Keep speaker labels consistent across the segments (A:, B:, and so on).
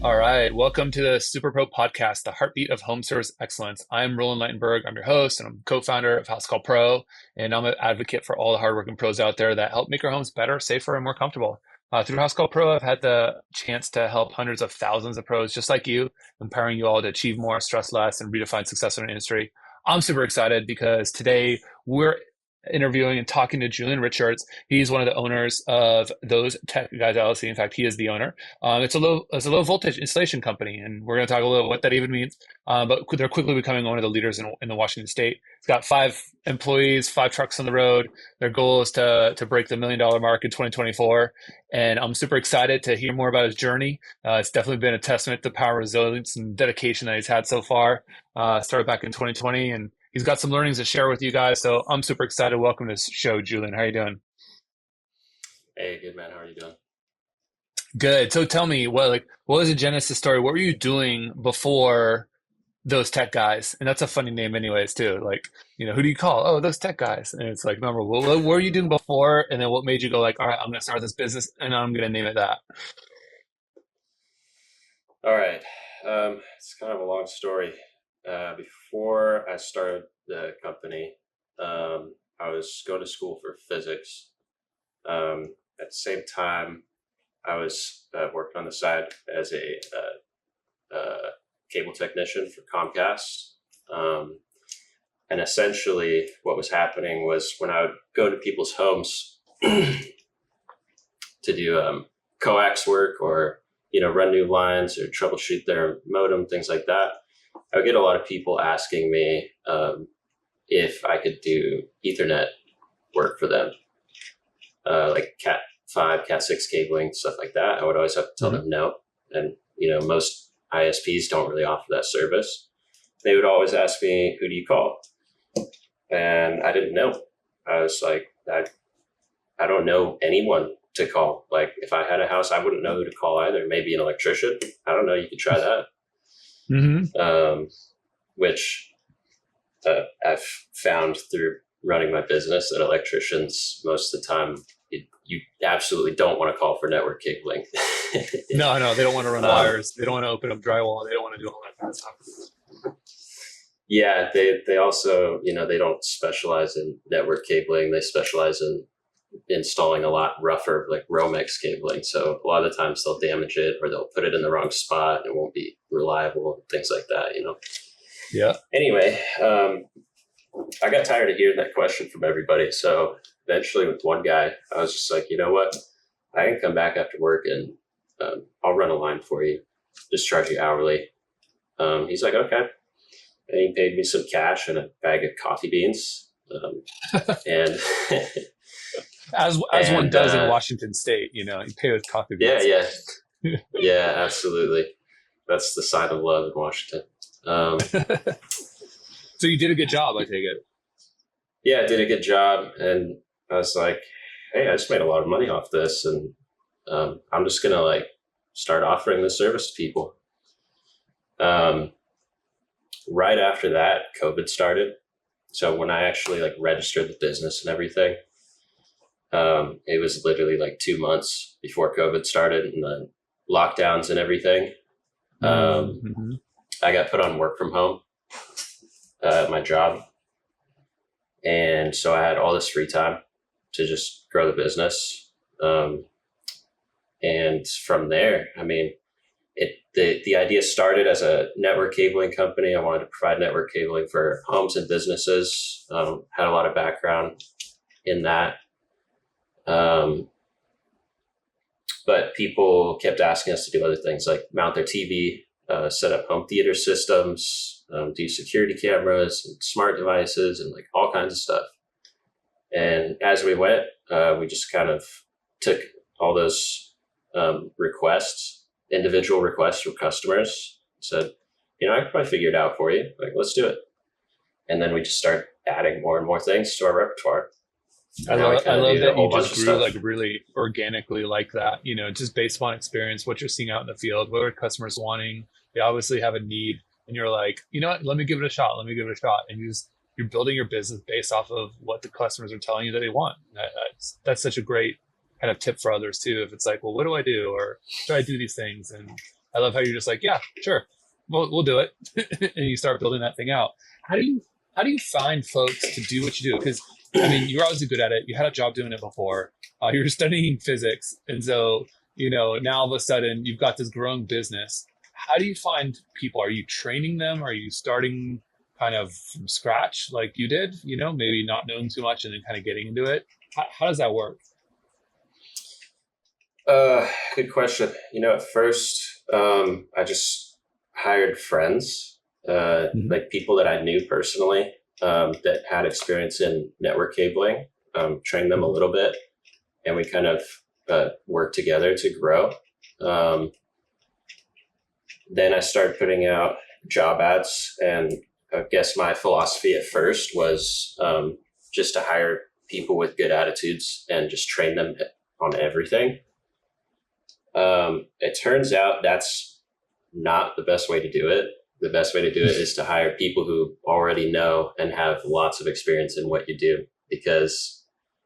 A: All right, welcome to the Superpro podcast, the heartbeat of home service excellence. I'm Roland Leitenberg. I'm your host, and I'm co-founder of House Call Pro, and I'm an advocate for all the hardworking pros out there that help make our homes better, safer, and more comfortable. Through House Call Pro, I've had the chance to help hundreds of thousands of pros just like you, empowering you all to achieve more, stress less, and redefine success in our industry. I'm super excited because today we're interviewing and talking to Julian Richards. He's one of the owners of Those Tech Guys LLC. In fact, he is the owner. It's a low voltage installation company, and we're going to talk a little what that even means. But they're quickly becoming one of the leaders in the Washington State. It's got 5 employees, 5 trucks on the road. Their goal is to break the $1 million mark in 2024, and I'm super excited to hear more about his journey. It's definitely been a testament to the power, resilience, and dedication that he's had so far. Started back in 2020, and he's got some learnings to share with you guys. So I'm super excited. Welcome to the show, Julian. How are you doing?
B: Hey, good man. How are you doing?
A: Good. So tell me, what was the genesis story? What were you doing before those tech guys? And that's a funny name, anyways, too. Like, who do you call? Oh, those tech guys. And it's like, number, what were you doing before? And then what made you go like, all right, I'm going to start this business and I'm going to name it that.
B: All right. It's kind of a long story. Before I started the company, I was going to school for physics. At the same time, I was working on the side as a cable technician for Comcast. And essentially, what was happening was when I would go to people's homes to do coax work or run new lines or troubleshoot their modem, things like that, I would get a lot of people asking me if I could do Ethernet work for them, like Cat 5, Cat 6 cabling, stuff like that. I would always have to tell
A: Mhm.
B: them no. And, most ISPs don't really offer that service. They would always ask me, who do you call? And I didn't know. I was like, I don't know anyone to call. Like, if I had a house, I wouldn't know who to call either. Maybe an electrician. I don't know. You could try that.
A: Mhm.
B: Which I've found through running my business that electricians, most of the time, you absolutely don't want to call for network cabling.
A: No, they don't want to run
B: um,
A: wires. They don't want to open up drywall. They don't want to do all that kind of stuff.
B: yeah, they also, they don't specialize in network cabling. They specialize in installing a lot rougher, like Romex cabling. So a lot of the times they'll damage it or they'll put it in the wrong spot. And it won't be reliable, things like that.
A: Yeah.
B: Anyway, I got tired of hearing that question from everybody. So eventually, with one guy, I was just like, you know what? I can come back after work and I'll run a line for you. Just charge you hourly. He's like, okay. And he paid me some cash and a bag of coffee beans. And
A: As one
B: and
A: does in Washington State, you pay with coffee
B: yeah,
A: beans.
B: yeah, yeah, absolutely. That's the sign of love in Washington. Um,
A: So you did a good job, I take it.
B: yeah, I did a good job, and I was like, hey, I just made a lot of money off this, and I'm just gonna like start offering this service to people. Um, right after that, COVID started. So when I actually like registered the business and everything, it was literally like 2 months before COVID started and the lockdowns and everything. Um,
A: Mm-hmm.
B: I got put on work from home at my job. And so I had all this free time to just grow the business. Um, and from there, I mean, the idea started as a network cabling company. I wanted to provide network cabling for homes and businesses. Had a lot of background in that. Um, but people kept asking us to do other things like mount their TV, set up home theater systems, do security cameras and smart devices and like all kinds of stuff. And as we went, we just kind of took all those requests, individual requests from customers, said, I could probably figure it out for you. Like, let's do it. And then we just start adding more and more things to our repertoire.
A: I
B: And now we
A: love I
B: kind of
A: love
B: do a
A: that you
B: whole bunch
A: just
B: of
A: grew
B: stuff.
A: like really organically like that, just based upon experience, what you're seeing out in the field, what are customers wanting? They obviously have a need, and you're like, you know what, let me give it a shot, let me give it a shot. And you're building your business based off of what the customers are telling you that they want. That's such a great kind of tip for others too. If it's like, well, what do I do? Or should I do these things? And I love how you're just like, yeah, sure, we'll do it, and you start building that thing out. How do you how do you find folks to do what you do? Because I mean, you're obviously good at it. You had a job doing it before. You were studying physics, and so now all of a sudden you've got this growing business. How do you find people? Are you training them? Are you starting kind of from scratch like you did? Maybe not knowing too much and then kind of getting into it. How does that work?
B: Good question. At first, I just hired friends,
A: Mhm.
B: like people that I knew personally, that had experience in network cabling, trained them a little bit, and we kind of worked together to grow. Um, then I started putting out job ads, and I guess my philosophy at first was just to hire people with good attitudes and just train them on everything. It turns out that's not the best way to do it. The best way to do it is to hire people who already know and have lots of experience in what you do, because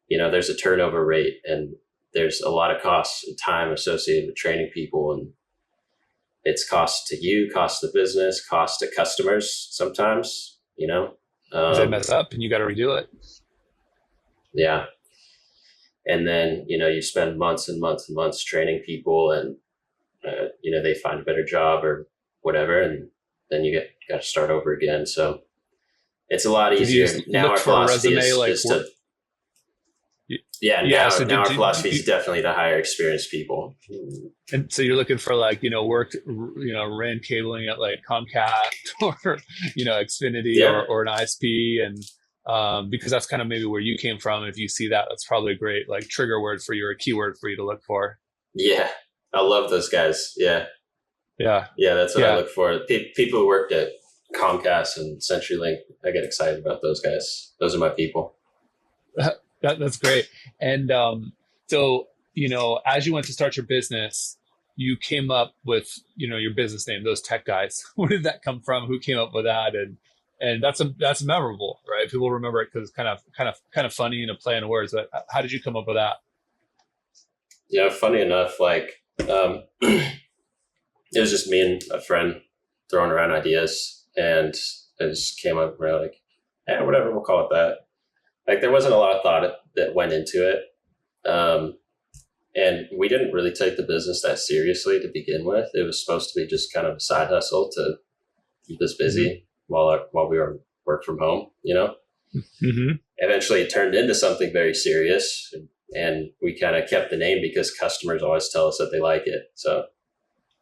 B: there's a turnover rate and there's a lot of costs and time associated with training people, and it's cost to you, cost to the business, cost to customers sometimes.
A: Because they
B: um,
A: mess up and you got to redo it.
B: yeah. And then you spend months and months and months training people, and they find a better job or whatever, and then you got to start over again. So it's a lot
A: Did you
B: easier
A: just
B: now.
A: look
B: Our
A: for a
B: philosophy
A: resume
B: is
A: like
B: is to yeah.
A: yeah?
B: Now
A: So
B: now
A: did,
B: our
A: did
B: philosophy
A: you,
B: is definitely to hire experienced people.
A: and so you're looking for like worked ran cabling at like Comcast or Xfinity
B: Yeah,
A: or an ISP, and because that's kind of maybe where you came from. If you see that, that's probably a great like trigger word for you or a keyword for you to look for.
B: yeah. I love those guys. Yeah,
A: Yeah,
B: yeah. That's what I
A: yeah.
B: look for. People who worked at Comcast and CenturyLink. I get excited about those guys. Those are my people.
A: That's great. And so, as you went to start your business, you came up with, your business name, those tech guys. Where did that come from? Who came up with that? And that's memorable, right? People remember it because it's kind of funny and a play on words. But how did you come up with that?
B: Funny enough, like it was just me and a friend throwing around ideas, and it just came up. We're like, whatever, we'll call it that. Like there wasn't a lot of thought that went into it, and we didn't really take the business that seriously to begin with. It was supposed to be just kind of a side hustle to keep us
A: Mm-hmm.
B: busy while we were work from home.
A: Mm-hmm.
B: Eventually, it turned into something very serious, and we kind of kept the name because customers always tell us that they like it. So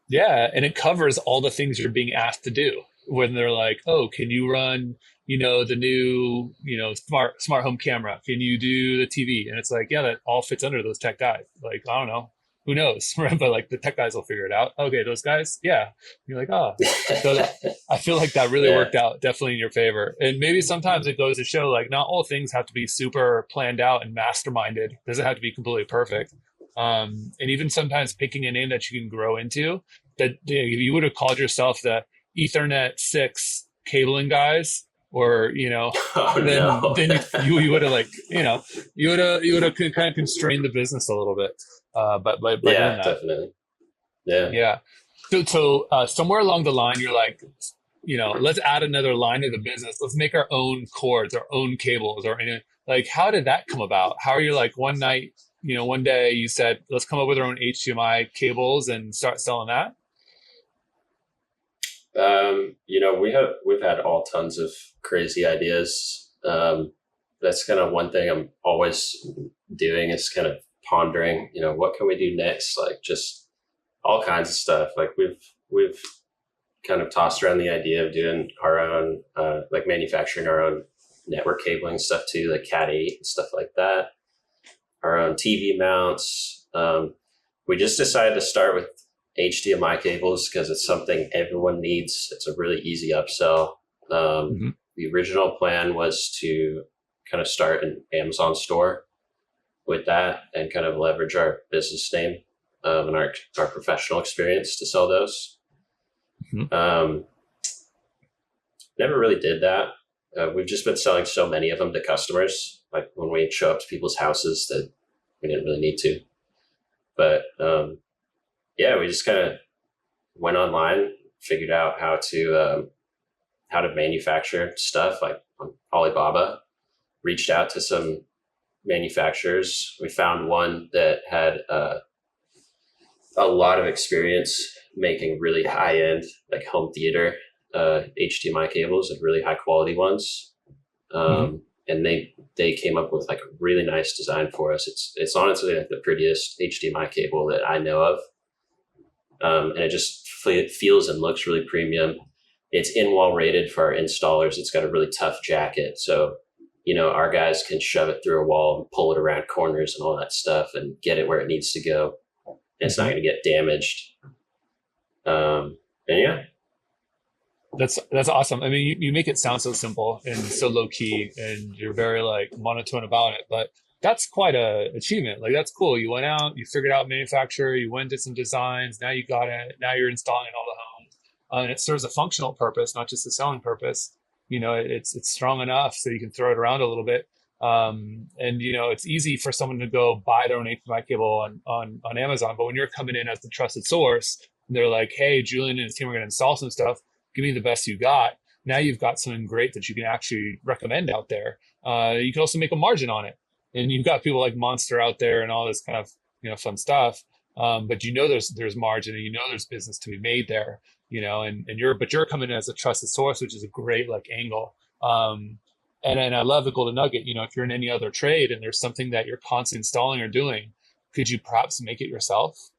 A: Yeah, and it covers all the things you're being asked to do. When they're like, "Oh, can you run, the new, smart home camera? Can you do the TV?" And it's like, yeah, that all fits under those tech guys. Like, I don't know, who knows, right? But like the tech guys will figure it out. Okay, those guys, yeah. You're like, oh, so I feel like that really
B: yeah,
A: worked out definitely in your favor. And maybe sometimes it goes to show like not all things have to be super planned out and masterminded. It doesn't have to be completely perfect. And even sometimes picking a name that you can grow into that if you would have called yourself the Ethernet 6 cabling guys, or
B: oh
A: then
B: no,
A: you would have like you would have kind of constrained the business a little bit, but by doing
B: yeah,
A: that.
B: definitely, yeah.
A: Yeah. So somewhere along the line, you're like, let's add another line to the business. Let's make our own cords, our own cables, or anything. Like, how did that come about? How are you like one night, one day you said, let's come up with our own HDMI cables and start selling that?
B: We've had all tons of crazy ideas. That's kind of one thing I'm always doing is kind of pondering. What can we do next? Like just all kinds of stuff. Like we've kind of tossed around the idea of doing our own, like manufacturing our own network cabling stuff too, like Cat 8 and stuff like that. Our own TV mounts. We just decided to start with HDMI cables because it's something everyone needs. It's a really easy upsell.
A: Mm-hmm.
B: The original plan was to kind of start an Amazon store with that and kind of leverage our business name, and our professional experience to sell those.
A: Mm-hmm.
B: Um, Never really did that. We've just been selling so many of them to customers. Like when we show up to people's houses, that we didn't really need to. But yeah, we just kind of went online, figured out how to manufacture stuff like on Alibaba, reached out to some manufacturers. We found one that had a lot of experience making really high end, like home theater HDMI cables, and really high quality ones.
A: Mm-hmm.
B: And they came up with like a really nice design for us. It's honestly like the prettiest HDMI cable that I know of, and it just feels and looks really premium. It's in-wall rated for our installers. It's got a really tough jacket, so our guys can shove it through a wall and pull it around corners and all that stuff and get it where it needs to go. And it's not going to get damaged. And yeah,
A: That's awesome. I mean, you make it sound so simple and so low key, and you're very like monotone about it. But that's quite a achievement. Like that's cool. You went out, you figured out manufacturer, you went to some designs. Now you got it. Now you're installing it all the homes, and it serves a functional purpose, not just a selling purpose. It's strong enough so you can throw it around a little bit. And it's easy for someone to go buy their own HDMI cable on Amazon. But when you're coming in as the trusted source, and they're like, "Hey, Julian and his team are going to install some stuff. Give me the best you got." Now you've got something great that you can actually recommend out there. You can also make a margin on it, and you've got people like Monster out there and all this kind of fun stuff. But there's margin, and there's business to be made there. And you're coming in as a trusted source, which is a great like angle. And I love the golden nugget. If you're in any other trade and there's something that you're constantly installing or doing, could you perhaps make it yourself?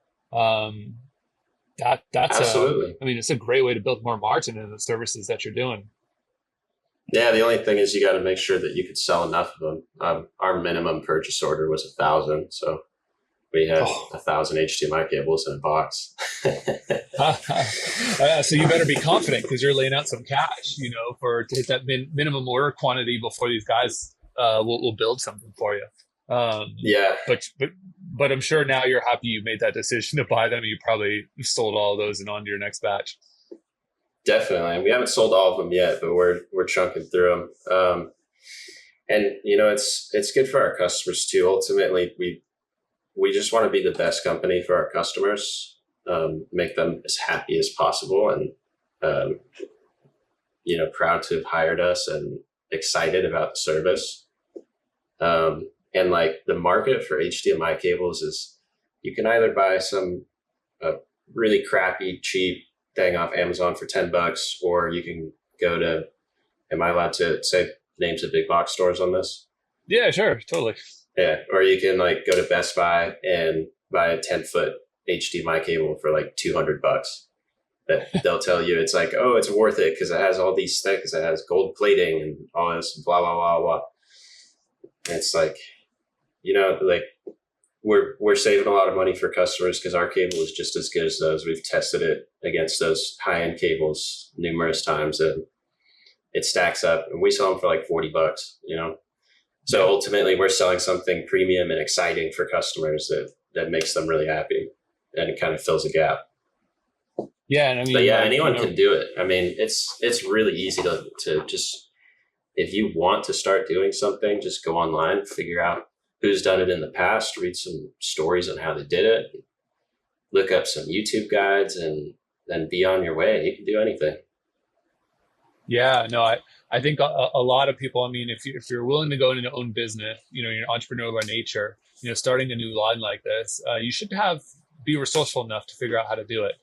A: That's
B: absolutely.
A: it's a great way to build more margin in the services that you're doing.
B: Yeah, the only thing is you got to make sure that you could sell enough of them. Our minimum purchase order was 1,000, so we had 1,000 HDMI cables in a box.
A: So you better be confident because you're laying out some cash, to hit that minimum order quantity before these guys will build something for you.
B: Yeah,
A: but I'm sure now you're happy you made that decision to buy them. You probably sold all of those and on to your next batch.
B: Definitely. We haven't sold all of them yet, but we're chunking through them. And it's good for our customers too. Ultimately, we just want to be the best company for our customers, make them as happy as possible, and proud to have hired us and excited about the service. And like the market for HDMI cables is, you can either buy some really crappy, cheap thing off Amazon for $10, or you can go to, am I allowed to say names of big box stores on this?
A: Yeah, sure. Totally.
B: Yeah. Or you can like go to Best Buy and buy a 10-foot HDMI cable for like $200. That they'll tell you it's like, oh, it's worth it because it has all these things. It has gold plating and all this blah, blah, blah, blah. And it's like, like we're saving a lot of money for customers because our cable is just as good as those. We've tested it against those high-end cables numerous times, and it stacks up. And we sell them for like $40. So ultimately, we're selling something premium and exciting for customers that makes them really happy, and it kind of fills a gap.
A: Yeah, and
B: but yeah, anyone can do it. I mean, it's really easy to just, if you want to start doing something, just go online, figure out who's done it in the past, read some stories on how they did it, look up some YouTube guides, and then be on your way. You can do anything.
A: Yeah, no, I think a lot of people, if you're willing to go into your own business, you're an entrepreneur by nature, starting a new line like this, you should be resourceful enough to figure out how to do it,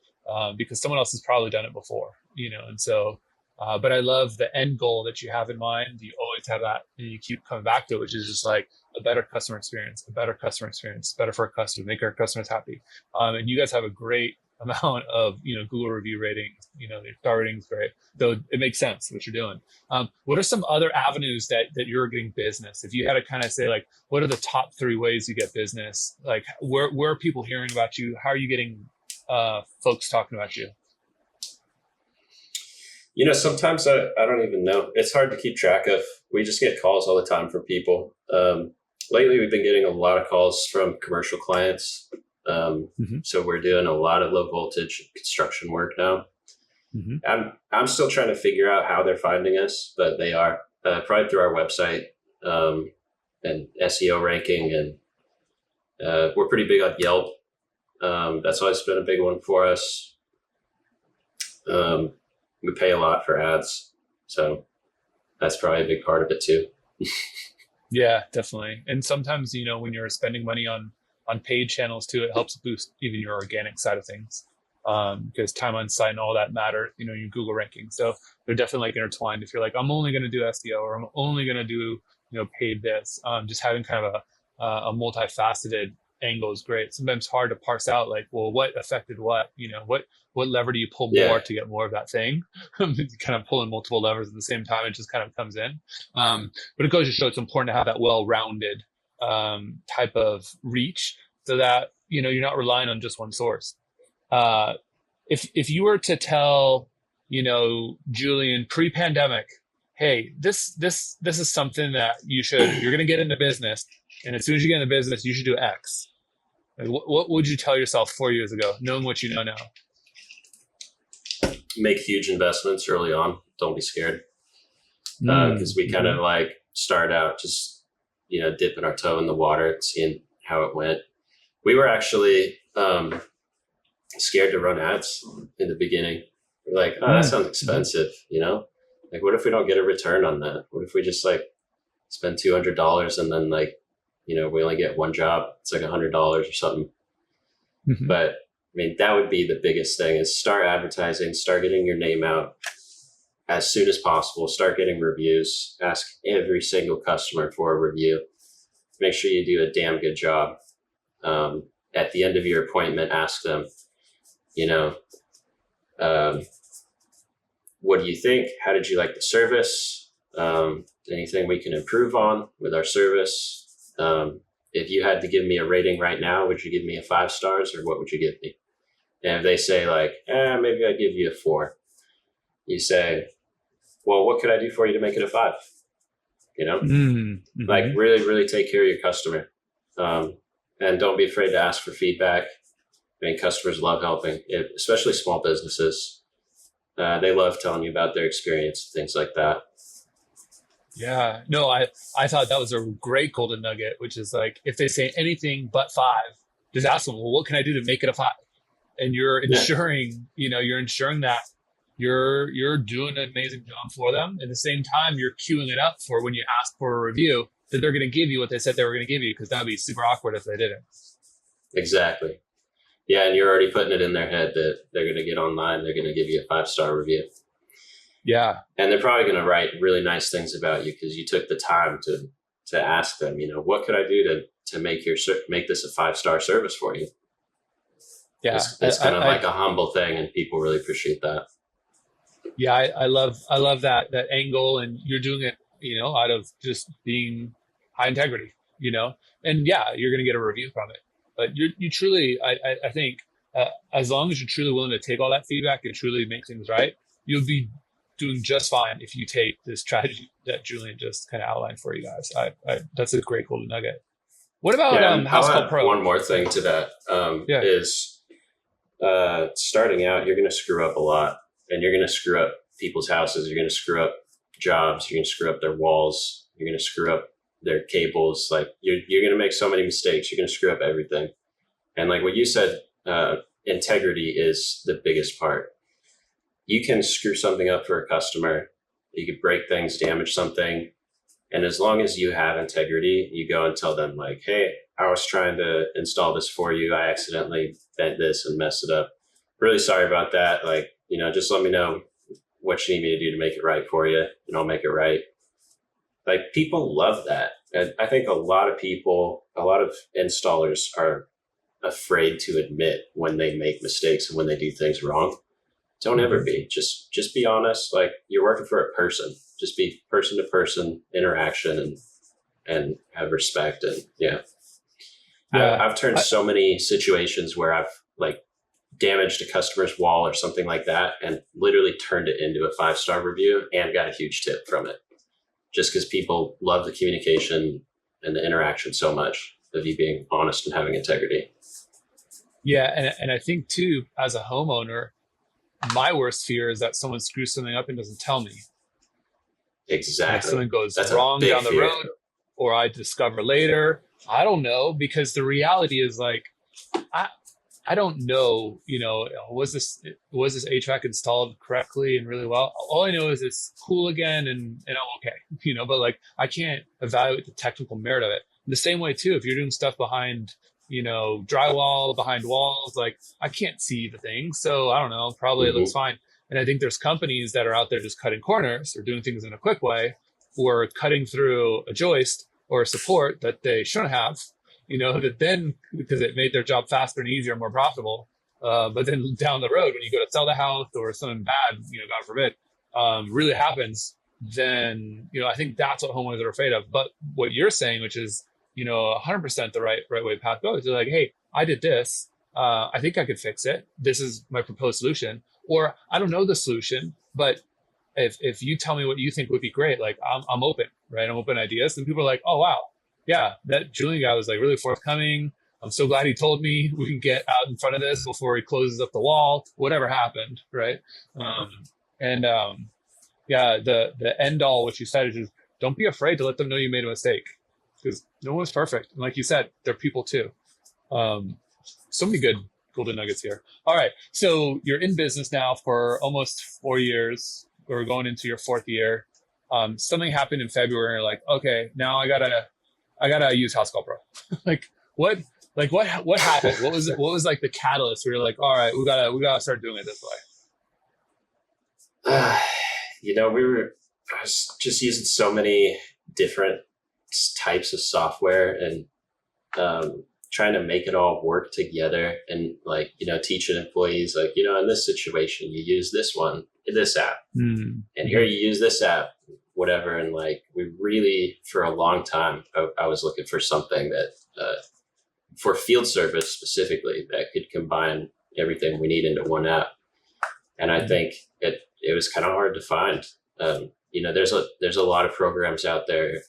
A: because someone else has probably done it before, and so, but I love the end goal that you have in mind. You always have that, and you keep coming back to it, which is just like a better customer experience, better for our customers, make our customers happy. And you guys have a great amount of Google review ratings. Your star ratings great, so it makes sense what you're doing. What are some other avenues that you're getting business? If you had to kind of say like, what are the top 3 ways you get business? Like where are people hearing about you? How are you getting folks talking about you?
B: Sometimes I don't even know. It's hard to keep track of. We just get calls all the time from people. Lately, we've been getting a lot of calls from commercial clients. So we're doing a lot of low voltage construction work now. Mm-hmm. I'm still trying to figure out how they're finding us, but they are probably through our website and SEO ranking, and we're pretty big on Yelp. That's always been a big one for us. We pay a lot for ads, so that's probably a big part of it too.
A: Yeah, definitely. And sometimes, when you're spending money on paid channels too, it helps boost even your organic side of things. Because time on site and all that matter, your Google ranking. So they're definitely like intertwined. If you're like, I'm only going to do SEO or I'm only going to do, paid this, just having kind of a multifaceted angle is great. Sometimes hard to parse out like, well, what affected what, what lever do you pull more
B: Yeah,
A: to get more of that thing? Kind of pulling multiple levers at the same time, it just kind of comes in. But it goes to show it's important to have that well-rounded type of reach so that, you're not relying on just one source. Uh, if you were to tell, Julian pre-pandemic, hey, this is something that you're going to get into business, and as soon as you get into business, you should do X. Like, what would you tell yourself 4 years ago, knowing what you know now?
B: make huge investments early on. Don't be scared, because we kind
A: Mm-hmm.
B: of like start out just dipping our toe in the water, seeing how it went. We were actually scared to run ads in the beginning. We're like, oh, that sounds
A: Mm-hmm.
B: expensive, Like, what if we don't get a return on that? What if we just like spend $200 and then like, we only get one job? It's like $100 or something.
A: Mm-hmm.
B: But I mean, that would be the biggest thing: is start advertising, start getting your name out as soon as possible, start getting reviews, ask every single customer for a review. Make sure you do a damn good job. At the end of your appointment, ask them, you know, um, what do you think? How did you like the service? Anything we can improve on with our service? If you had to give me a rating right now, would you give me a 5 stars, or what would you give me? And if they say like, maybe I'd give you a 4, you say, well, what could I do for you to make it a 5? Like
A: Mm-hmm.
B: really, really take care of your customer. And don't be afraid to ask for feedback. I mean, customers love helping, especially small businesses. They love telling you about their experience, things like that.
A: Yeah, no, I thought that was a great golden nugget, which is like if they say anything but 5, just ask them, well, what can I do to make it a 5? And
B: Yeah,
A: you're ensuring that you're doing an amazing job for them. At the same time, you're queuing it up for when you ask for a review that they're going to give you what they said they were going to give you, because that'd be super awkward if they didn't.
B: exactly. Yeah, and you're already putting it in their head that they're going to get online, they're going to give you a 5 star review.
A: Yeah,
B: And they're probably going to write really nice things about you because you took the time to ask them, what could I do to make this a 5 star service for you?
A: yeah,
B: It's kind of like a humble thing, and people really appreciate that.
A: yeah. I love that angle, and you're doing it, out of just being high integrity, and yeah, you're going to get a review from it. But you truly, I think, as long as you're truly willing to take all that feedback and truly make things right, you'll be doing just fine if you take this strategy that Julian just kind of outlined for you guys. That's a great golden nugget. What about
B: Yeah, and
A: House
B: I'll
A: Call
B: add
A: Pro?
B: one more thing to that.
A: Yeah.
B: Is starting out, you're going to screw up a lot, and you're going to screw up people's houses. You're going to screw up jobs. You're going to screw up their walls. You're going to screw up their cables. Like you're going to make so many mistakes. You're going to screw up everything. And like what you said, integrity is the biggest part. You can screw something up for a customer. You could break things, damage something. And as long as you have integrity, you go and tell them like, hey, I was trying to install this for you. I accidentally bent this and messed it up. Really sorry about that. Like, just let me know what you need me to do to make it right for you, and I'll make it right. Like, people love that. And I think a lot of installers are afraid to admit when they make mistakes and when they do things wrong. Don't ever
A: Mm-hmm.
B: be. Just be honest. Like, you're working for a person. Just be person to person interaction, and have respect. And yeah,
A: Yeah.
B: I've turned
A: I,
B: so many situations where I've like damaged a customer's wall or something like that, and literally turned it into a 5 star review and got a huge tip from it, just because people love the communication and the interaction so much of you being honest and having integrity.
A: yeah. And I think too, as a homeowner, my worst fear is that someone screws something up and doesn't tell me. And if
B: Exactly.
A: something goes
B: That's a
A: wrong
B: big
A: down the
B: fear.
A: road, or I discover later, I don't know, because the reality is like, I, I don't know, was this HVAC installed correctly and really well? All I know is it's cool again and I'm okay, but like I can't evaluate the technical merit of it. The same way too, if you're doing stuff behind, drywall, behind walls, like I can't see the thing. So I don't know, probably it looks
B: Mm-hmm.
A: fine. And I think there's companies that are out there just cutting corners or doing things in a quick way or cutting through a joist or a support that they shouldn't have, that then because it made their job faster and easier and more profitable. But then down the road, when you go to sell the house or something bad, God forbid, really happens, then, I think that's what homeowners are afraid of. But what you're saying, which is, 100% the right way path goes, is like, hey, I did this. I think I could fix it. This is my proposed solution. Or I don't know the solution, but if you tell me what you think would be great, like I'm open, right? I'm open to ideas. And people are like, oh, wow, yeah, that Julian guy was like really forthcoming. I'm so glad he told me we can get out in front of this before he closes up the wall, whatever happened, right? And yeah, the end all, what you said is just don't be afraid to let them know you made a mistake because no one's perfect. And like you said, they're people too. So many good golden nuggets here. All right. So you're in business now for almost 4 years or going into your fourth year. Something happened in February. And you're like, okay, now I gotta use House Call Pro. like what happened? What was like the catalyst where you're like, all right, we gotta start doing it this way?
B: I was just using so many different types of software and trying to make it all work together and like, teaching employees like, in this situation, you use this one, this app, and here you use this app, whatever. And like, we really, for a long time, I was looking for something that, for field service specifically, that could combine everything we need into one app. And I think it was kind of hard to find. There's a lot of programs out there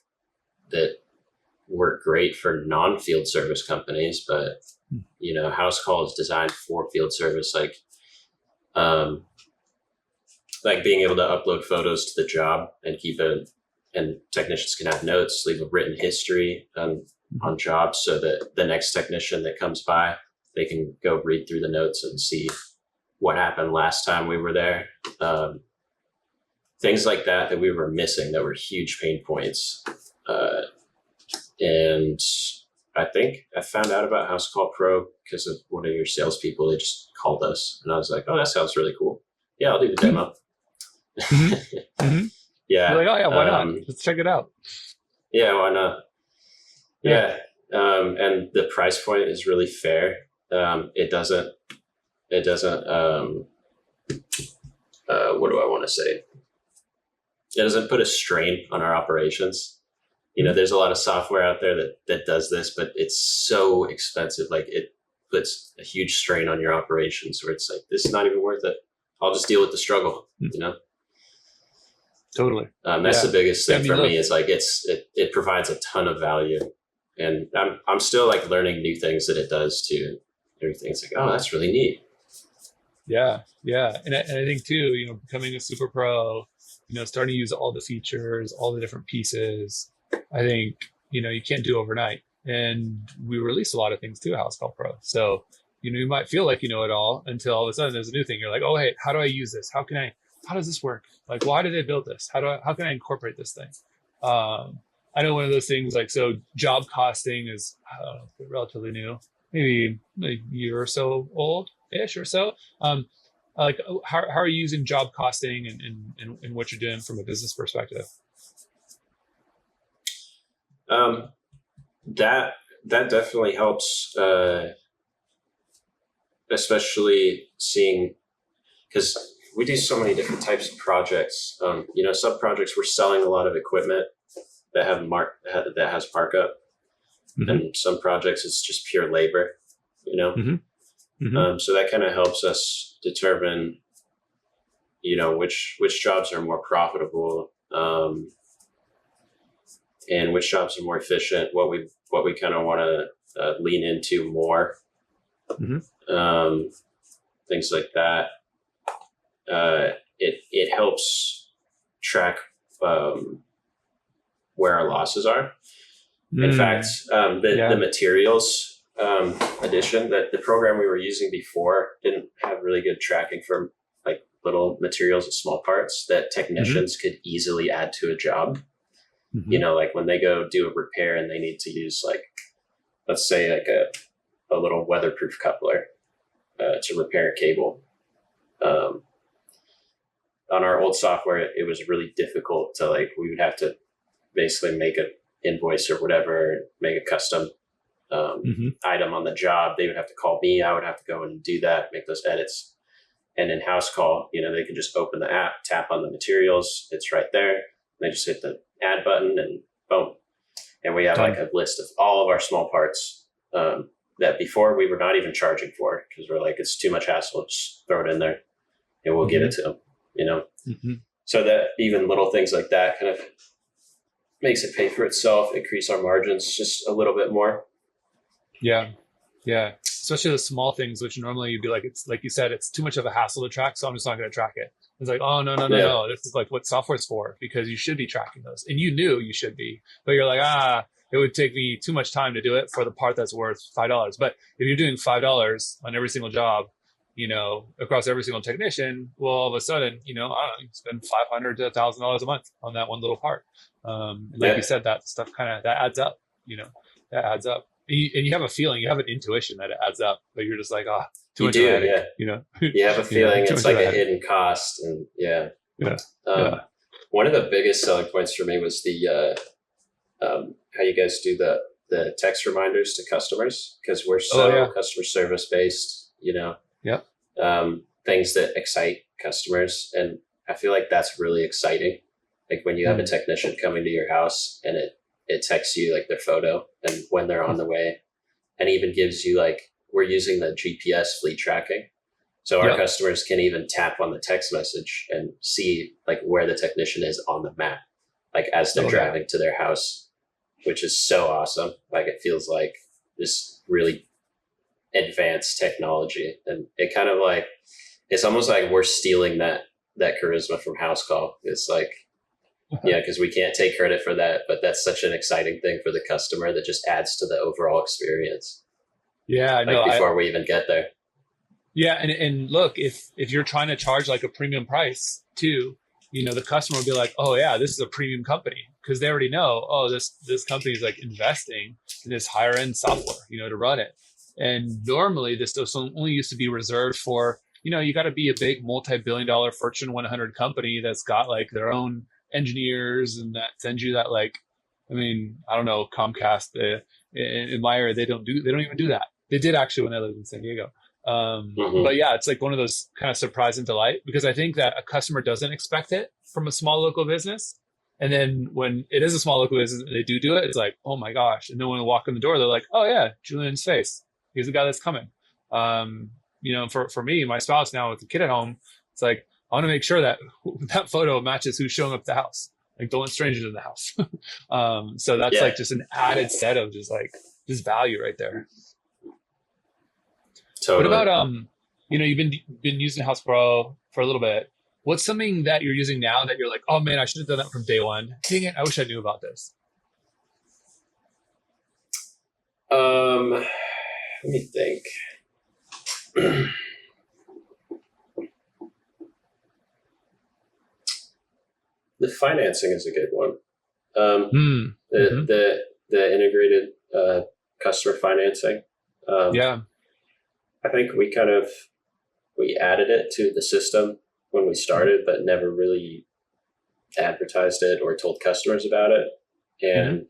B: that work great for non-field service companies, but House Call is designed for field service, like being able to upload photos to the job and and technicians can have notes, leave a written history on jobs so that the next technician that comes by, they can go read through the notes and see what happened last time we were there. Things like that we were missing that were huge pain points. And I think I found out about House Call Pro because of one of your salespeople. They just called us and I was like, oh, that sounds really cool. Yeah, I'll do the demo.
A: Mm-hmm.
B: Yeah.
A: You're like, oh yeah, why not? Let's check it out.
B: Yeah, why not? Yeah. And the price point is really fair. It doesn't, what do I want to say? It doesn't put a strain on our operations. There's a lot of software out there that does this, but it's so expensive. Like it puts a huge strain on your operations where it's like, this is not even worth it. I'll just deal with the struggle,
A: Totally.
B: That's the biggest thing for me is like, it provides a ton of value and I'm still like learning new things that it does too. Everything's like, oh, that's really neat.
A: Yeah. Yeah. And I think too, becoming a super pro, starting to use all the features, all the different pieces, I think, you can't do overnight. And we release a lot of things too, House Call Pro. So, you might feel like you know it all until all of a sudden there's a new thing. You're like, oh, hey, how do I use this? How does this work? Like, why did they build this? How can I incorporate this thing? I know one of those things like, so job costing is relatively new, maybe a year or so old-ish or so. Like how are you using job costing and what you're doing from a business perspective?
B: That definitely helps, especially seeing, because we do so many different types of projects. Some projects we're selling a lot of equipment that has markup, and some projects it's just pure labor. So that kind of helps us determine, which jobs are more profitable. And which jobs are more efficient, what we kind of want to lean into more, things like that. It helps track where our losses are. In fact, the materials addition that the program we were using before didn't have really good tracking for like little materials and small parts that
A: Mm-hmm.
B: technicians could easily add to a job.
A: Mm-hmm.
B: Like when they go do a repair and they need to use like, let's say like a little weatherproof coupler to repair a cable. On our old software, it was really difficult to like, we would have to basically make an invoice or whatever, make a custom
A: Mm-hmm.
B: item on the job. They would have to call me. I would have to go and do that, make those edits. And in house call, they can just open the app, tap on the materials. It's right there. They just hit the add button and boom. And we have like
A: Done.
B: a list of all of our small parts that before we were not even charging for because we're like, it's too much hassle. Just throw it in there and we'll give it to them,
A: Mm-hmm.
B: So that even little things like that kind of makes it pay for itself, increase our margins just a little bit more.
A: Yeah. Yeah. Especially the small things, which normally you'd be like, it's like you said, it's too much of a hassle to track. So I'm just not going to track it. It's like, oh, no, no, no,
B: Yeah.
A: no. This is like what software's for because you should be tracking those. And you knew you should be, but you're like, it would take me too much time to do it for the part that's worth $5. But if you're doing $5 on every single job, across every single technician, well, all of a sudden, I don't know, you spend $500 to $1,000 a month on that one little part. And like you said, that stuff that adds up, that adds up. And you have a feeling, you have an intuition that it adds up, but you're just like, too
B: You
A: much of a
B: do,
A: headache,
B: yeah. You have a feeling
A: too
B: it's
A: much of
B: like
A: a
B: a
A: headache.
B: hidden cost, and
A: Yeah.
B: One of the biggest selling points for me was the how you guys do the text reminders to customers because we're so customer service based,
A: Yep.
B: things that excite customers, and I feel like that's really exciting. Like when you have a technician coming to your house and it texts you like their photo and when they're on the way, and even gives you like, we're using the GPS fleet tracking. So our customers can even tap on the text message and see like where the technician is on the map, like as they're driving to their house, which is so awesome. Like it feels like this really advanced technology. And it kind of like, it's almost like we're stealing that charisma from house call. It's like, because we can't take credit for that, but that's such an exciting thing for the customer that just adds to the overall experience.
A: Yeah, I know.
B: Before we even get there.
A: Yeah, and look, if you're trying to charge like a premium price too, the customer will be like, oh yeah, this is a premium company because they already know, oh, this company is like investing in this higher end software, to run it. And normally this only used to be reserved for, you got to be a big multi-billion-dollar Fortune 100 company that's got like their own engineers and that sends you that like, I mean, I don't know, Comcast in my area, they don't even do that. They did actually when I lived in San Diego. But yeah, it's like one of those kind of surprise and delight because I think that a customer doesn't expect it from a small local business. And then when it is a small local business and they do it, it's like, oh my gosh. And then when they walk in the door, they're like, oh yeah, Julian's face. He's the guy that's coming. For me, my spouse now with the kid at home, it's like, I want to make sure that that photo matches who's showing up at the house. Like don't let strangers in the house. So that's like just an added set of just value right there.
B: Totally.
A: What about you've been using House Pro for a little bit. What's something that you're using now that you're like, oh man, I should have done that from day one. Dang it, I wish I knew about this.
B: Let me think. The financing is a good one. The integrated customer financing. I think we added it to the system when we started, but never really advertised it or told customers about it. And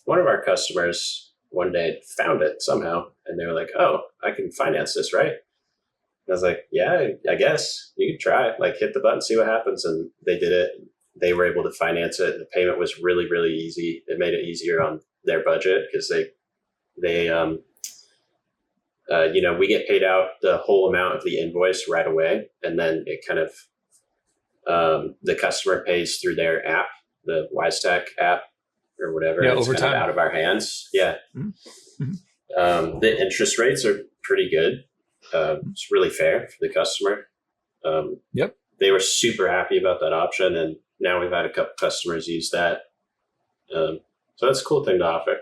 B: one of our customers one day found it somehow, and they were like, "Oh, I can finance this, right?" And I was like, "Yeah, I guess you could try. Like, hit the button, see what happens." And they did it. They were able to finance it. The payment was really, really easy. It made it easier on their budget because we get paid out the whole amount of the invoice right away. And then it kind of, the customer pays through their app, the WiseTech app or whatever.
A: Yeah,
B: it's
A: over
B: kind
A: time.
B: of out of our hands. Yeah.
A: Mm-hmm.
B: The interest rates are pretty good. It's really fair for the customer. They were super happy about that option. And now we've had a couple customers use that. So that's a cool thing to offer.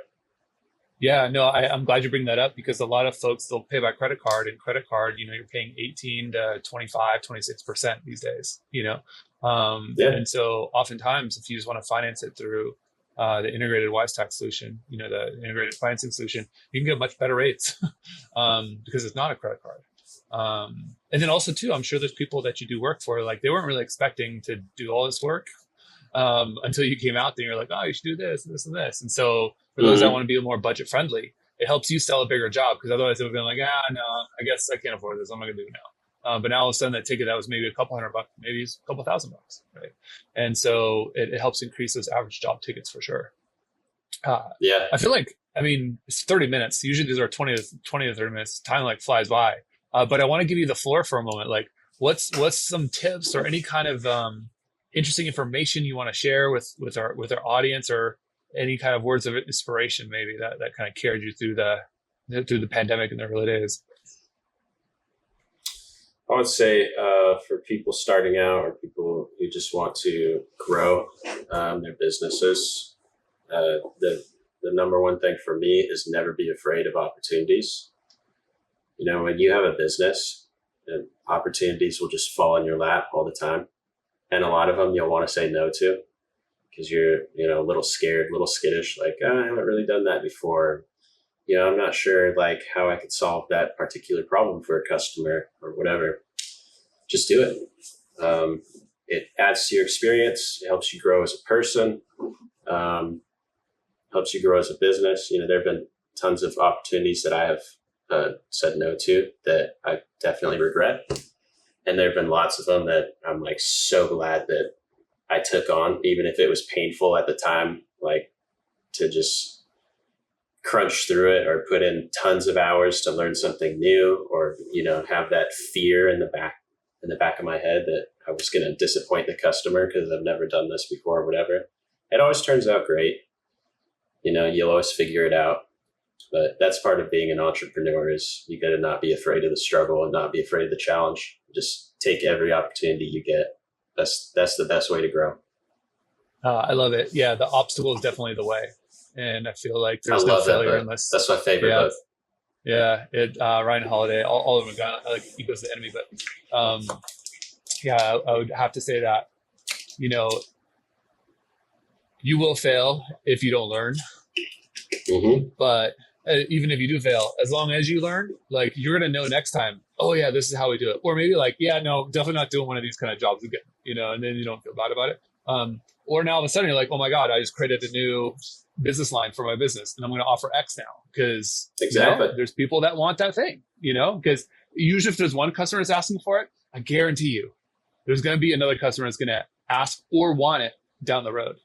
A: Yeah, no, I'm glad you bring that up because a lot of folks they'll pay by credit card and credit card, you're paying 18 to 25, 26% these days.
B: Yeah.
A: And so oftentimes if you just want to finance it through the integrated wise tax solution, the integrated financing solution, you can get much better rates because it's not a credit card. And then also too, I'm sure there's people that you do work for, like they weren't really expecting to do all this work until you came out there. You're like, oh, you should do this and this and this. And so for those that
B: Mm-hmm.
A: want to be more budget friendly, it helps you sell a bigger job because otherwise it would have been like, no, I guess I can't afford this. I'm not gonna do it now. But now all of a sudden that ticket that was maybe a couple $100, maybe it's a couple $1,000, right? And so it helps increase those average job tickets for sure.
B: Yeah.
A: I feel like, I mean, it's 30 minutes. Usually these are 20 to 30 minutes. Time like flies by. But I want to give you the floor for a moment. Like, what's some tips or any kind of interesting information you want to share with our audience, or any kind of words of inspiration maybe that kind of carried you through the pandemic in the early days?
B: I would say for people starting out or people who just want to grow their businesses, the number one thing for me is never be afraid of opportunities. When you have a business, opportunities will just fall in your lap all the time. And a lot of them you'll want to say no to because you're, a little scared, a little skittish, like, I haven't really done that before. I'm not sure like how I could solve that particular problem for a customer or whatever. Just do it. It adds to your experience. It helps you grow as a person. Helps you grow as a business. There have been tons of opportunities that I have said no to that I definitely regret. And there have been lots of them that I'm like so glad that I took on, even if it was painful at the time, like to just crunch through it or put in tons of hours to learn something new, or, have that fear in the back of my head that I was going to disappoint the customer because I've never done this before or whatever. It always turns out great. You'll always figure it out. But that's part of being an entrepreneur is you got to not be afraid of the struggle and not be afraid of the challenge. Just take every opportunity you get. That's the best way to grow.
A: I love it. Yeah, the obstacle is definitely the way, and I feel like
B: I
A: there's no
B: love that
A: failure
B: book.
A: unless.
B: That's my favorite
A: Yeah,
B: book.
A: yeah. Ryan Holiday, all of them got like Ego's the Enemy, but yeah, I would have to say that you know you will fail if you don't learn,
B: Mm-hmm.
A: but even if you do fail, as long as you learn, like you're gonna know next time. Oh yeah, this is how we do it. Or maybe like, yeah, no, definitely not doing one of these kind of jobs again. And then you don't feel bad about it. Or now all of a sudden you're like, oh my god, I just created a new business line for my business, and I'm going to offer X now because
B: Exactly.
A: there's people that want that thing. Because usually if there's one customer that's asking for it, I guarantee you, there's going to be another customer that's going to ask or want it down the road.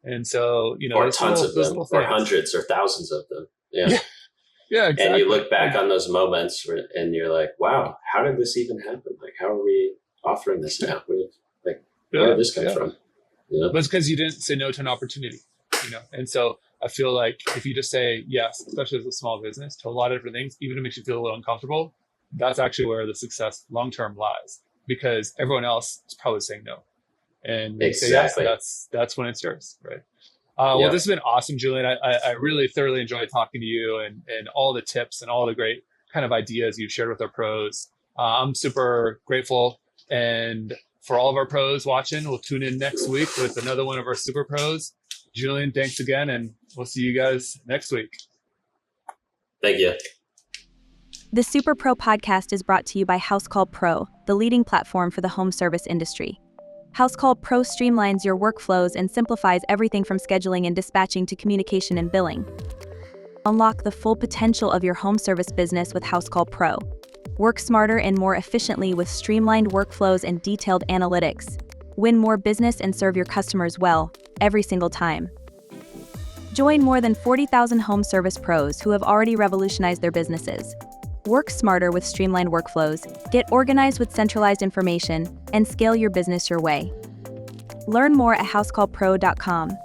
A: And so,
B: Or tons of them, or
A: things.
B: hundreds or thousands of them. Yeah.
A: Yeah, exactly.
B: And you look back on those moments and you're like, wow, how did this even happen? Like, how are we offering this now? Where did this come from?
A: But it's because you didn't say no to an opportunity, And so I feel like if you just say yes, especially as a small business, to a lot of different things, even if it makes you feel a little uncomfortable, that's actually where the success long-term lies, because everyone else is probably saying no. And when
B: Exactly.
A: you say yes, that's when it's yours, right? Well, this has been awesome, Julian. I really thoroughly enjoyed talking to you and all the tips and all the great kind of ideas you've shared with our pros. I'm super grateful. And for all of our pros watching, we'll tune in next week with another one of our super pros. Julian, thanks again. And we'll see you guys next week.
B: Thank you.
C: The Superpro podcast is brought to you by House Call Pro, the leading platform for the home service industry. House Call Pro streamlines your workflows and simplifies everything from scheduling and dispatching to communication and billing. Unlock the full potential of your home service business with House Call Pro. Work smarter and more efficiently with streamlined workflows and detailed analytics. Win more business and serve your customers well, every single time. Join more than 40,000 home service pros who have already revolutionized their businesses. Work smarter with streamlined workflows, get organized with centralized information, and scale your business your way. Learn more at housecallpro.com.